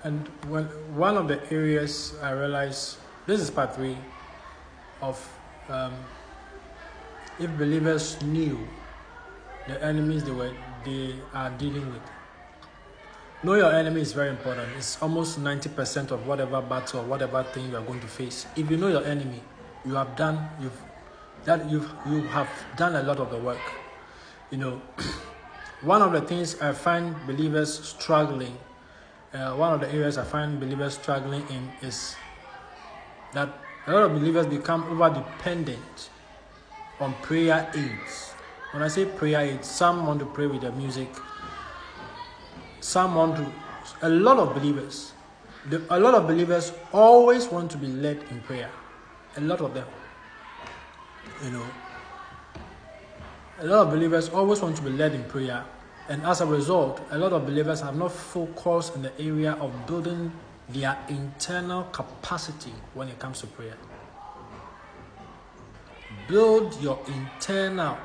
And one of the areas I realized, this is part 3 of if believers knew the enemies they are dealing with. Know your enemy is very important. It's almost 90% of whatever battle or whatever thing you are going to face. If you know your enemy, you have done a lot of the work. One of the things I find believers struggling, one of the areas I find believers struggling in is that a lot of believers become over-dependent on prayer aids. When I say prayer aids, some want to pray with the music. A lot of believers always want to be led in prayer. A lot of them. A lot of believers always want to be led in prayer. And as a result, a lot of believers have not focused in the area of building their internal capacity when it comes to prayer. Build your internal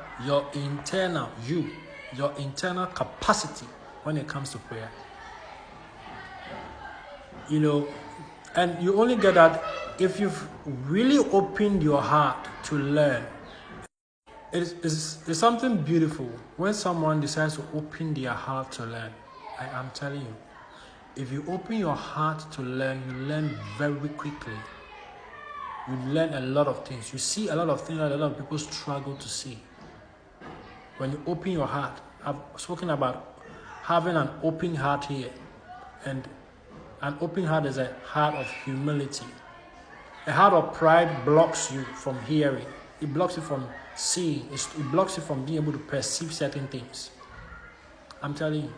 capacity when it comes to prayer. And you only get that if you've really opened your heart to learn. It's something beautiful when someone decides to open their heart to learn. I am telling you, if you open your heart to learn, you learn very quickly. You learn a lot of things. You see a lot of things that a lot of people struggle to see. When you open your heart, I've spoken about having an open heart here. And an open heart is a heart of humility. A heart of pride blocks you from hearing. It blocks you from seeing. It blocks you from being able to perceive certain things. I'm telling you.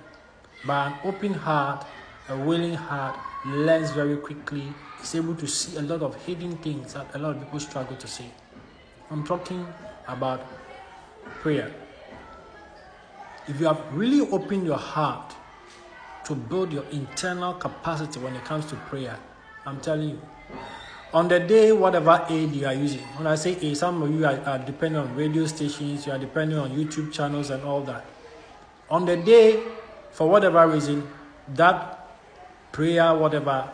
By an open heart, a willing heart learns very quickly. It's able to see a lot of hidden things that a lot of people struggle to see. I'm talking about prayer. If you have really opened your heart to build your internal capacity when it comes to prayer, I'm telling you, on the day, whatever aid you are using, when I say aid, some of you are depending on radio stations, you are depending on YouTube channels and all that. On the day, for whatever reason, that prayer, whatever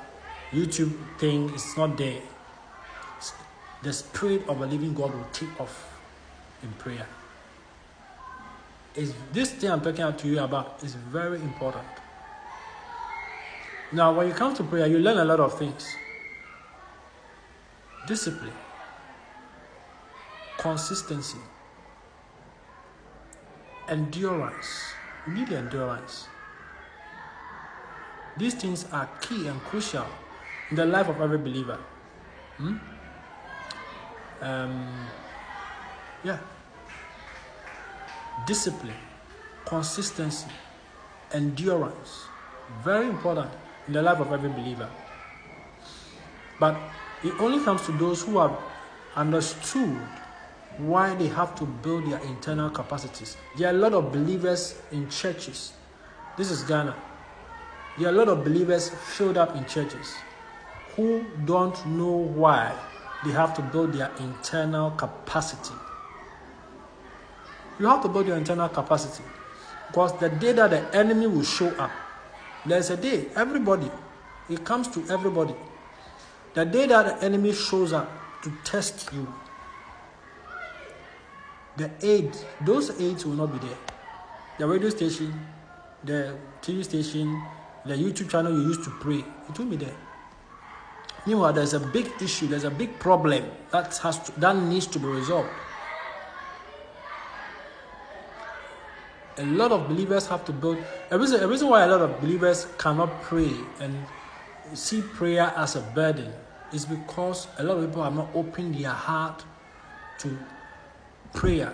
YouTube thing is not there, the Spirit of the living God will take off in prayer. This thing I'm talking to you about is very important. Now, when you come to prayer, you learn a lot of things. Discipline, consistency, endurance. You need endurance. These things are key and crucial in the life of every believer. Discipline, consistency, endurance. Very important in the life of every believer. But it only comes to those who have understood why they have to build their internal capacities. There are a lot of believers in churches. This is Ghana. There are a lot of believers filled up in churches who don't know why they have to build their internal capacity. You have to build your internal capacity because the day that the enemy will show up, there's a day, everybody, it comes to everybody. The day that the enemy shows up to test you, those aids will not be there. The radio station, the TV station, the YouTube channel you used to pray, it won't be there. Meanwhile, there's a big issue, there's a big problem that needs to be resolved. A lot of believers have to build. A reason why a lot of believers cannot pray and see prayer as a burden is because a lot of people have not opened their heart to prayer.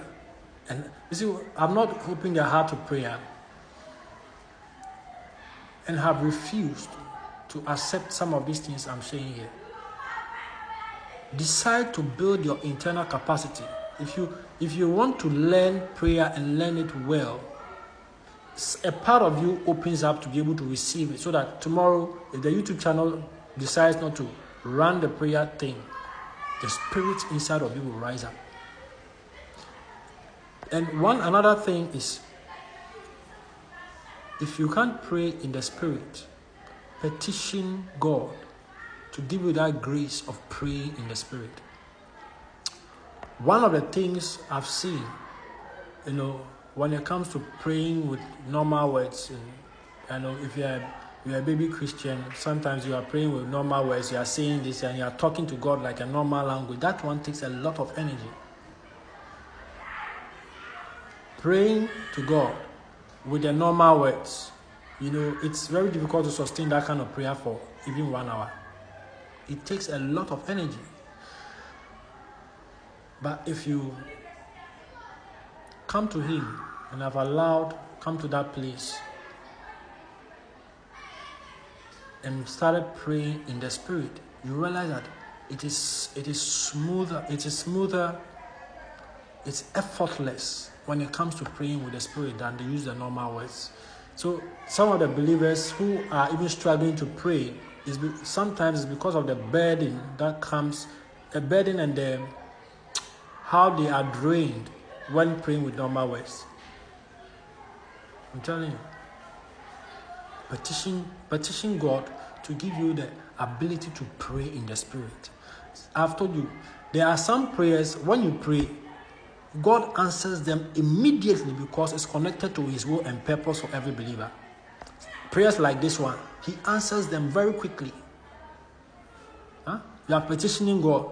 And you see, have not opened their heart to prayer and have refused to accept some of these things I'm saying here. Decide to build your internal capacity. If you want to learn prayer and learn it well, a part of you opens up to be able to receive it, so that tomorrow, if the YouTube channel decides not to run the prayer thing, the spirit inside of you will rise up. And another thing is, if you can't pray in the spirit, petition God to give you that grace of praying in the Spirit. One of the things I've seen, when it comes to praying with normal words, if you're a baby Christian, sometimes you are praying with normal words, you are saying this and you are talking to God like a normal language. That one takes a lot of energy. Praying to God with the normal words, it's very difficult to sustain that kind of prayer for even 1 hour. It takes a lot of energy. But if you come to Him and have come to that place and started praying in the Spirit, you realize that it is smoother, it's effortless when it comes to praying with the Spirit than to use the normal words. So some of the believers who are even struggling to pray, sometimes it's because of the burden that comes, the burden and how they are drained when praying with normal words. I'm telling you. Petition God to give you the ability to pray in the Spirit. I've told you, there are some prayers, when you pray, God answers them immediately because it's connected to His will and purpose for every believer. Prayers like this one, He answers them very quickly. You are petitioning God.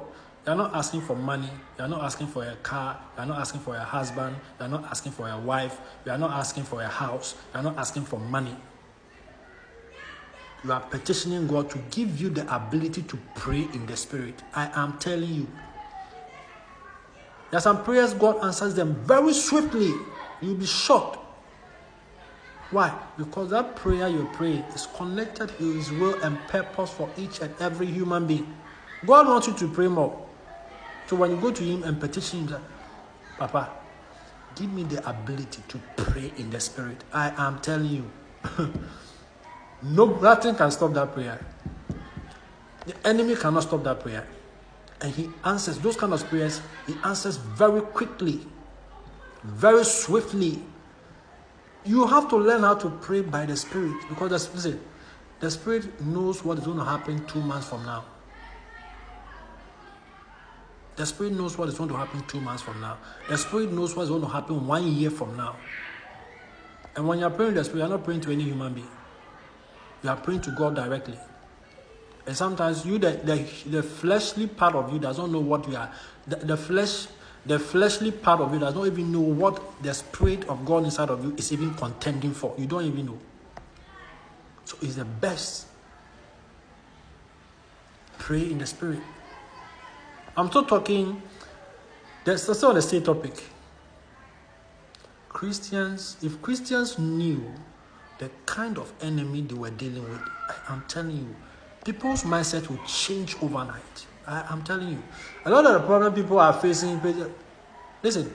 You are not asking for money. You are not asking for a car. You are not asking for a husband. You are not asking for a wife. You are not asking for a house. You are not asking for money. You are petitioning God to give you the ability to pray in the Spirit. I am telling you. There are some prayers God answers them very swiftly. You'll be shocked. Why? Because that prayer you pray is connected to His will and purpose for each and every human being. God wants you to pray more. So when you go to Him and petition Him, Papa, give me the ability to pray in the Spirit. I am telling you. Nothing can stop that prayer. The enemy cannot stop that prayer. And He answers those kind of prayers. He answers very quickly, very swiftly. You have to learn how to pray by the Spirit, because the Spirit knows what is going to happen 2 months from now. The Spirit knows what is going to happen 2 months from now. The Spirit knows what is going to happen 1 year from now. And when you are praying the Spirit, you are not praying to any human being. You are praying to God directly. And sometimes the fleshly part of you does not know what you are. The fleshly part of you does not even know what the Spirit of God inside of you is even contending for. You don't even know. So it's the best. Pray in the Spirit. I'm still talking. That's still the same topic. If Christians knew the kind of enemy they were dealing with, I'm telling you, people's mindset will change overnight. I'm telling you. A lot of the problem people are facing, listen,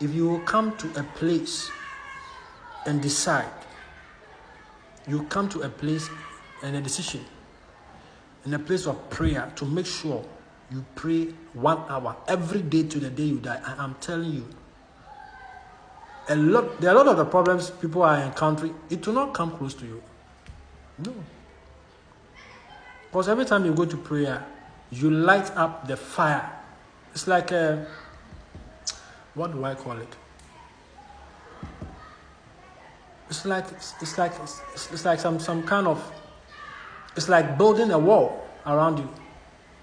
if you come to a place and decide, you come to a place and a decision, in a place of prayer to make sure you pray 1 hour every day to the day you die. I'm telling you, there are a lot of the problems people are encountering, it will not come close to you. No. Because every time you go to prayer, you light up the fire. It's like what do I call it? It's like some kind of, it's like building a wall around you.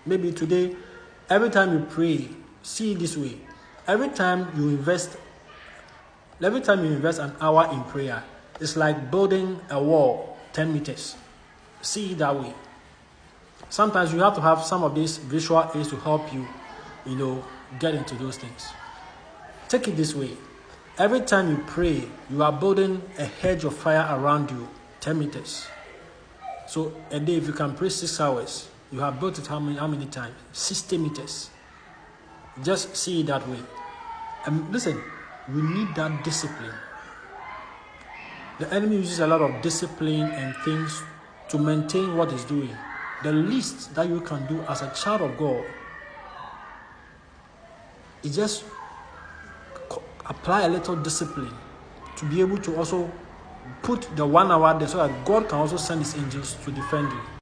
Maybe today, every time you pray, see it this way. Every time you invest an hour in prayer, it's like building a wall 10 meters. See it that way. Sometimes you have to have some of these visual aids to help you, get into those things. Take it this way. Every time you pray, you are building a hedge of fire around you, 10 meters. So a day, if you can pray 6 hours, you have built it how many times? 60 meters. Just see it that way. And listen, we need that discipline. The enemy uses a lot of discipline and things to maintain what he's doing. The least that you can do as a child of God is just apply a little discipline to be able to also put the 1 hour there so that God can also send his angels to defend you.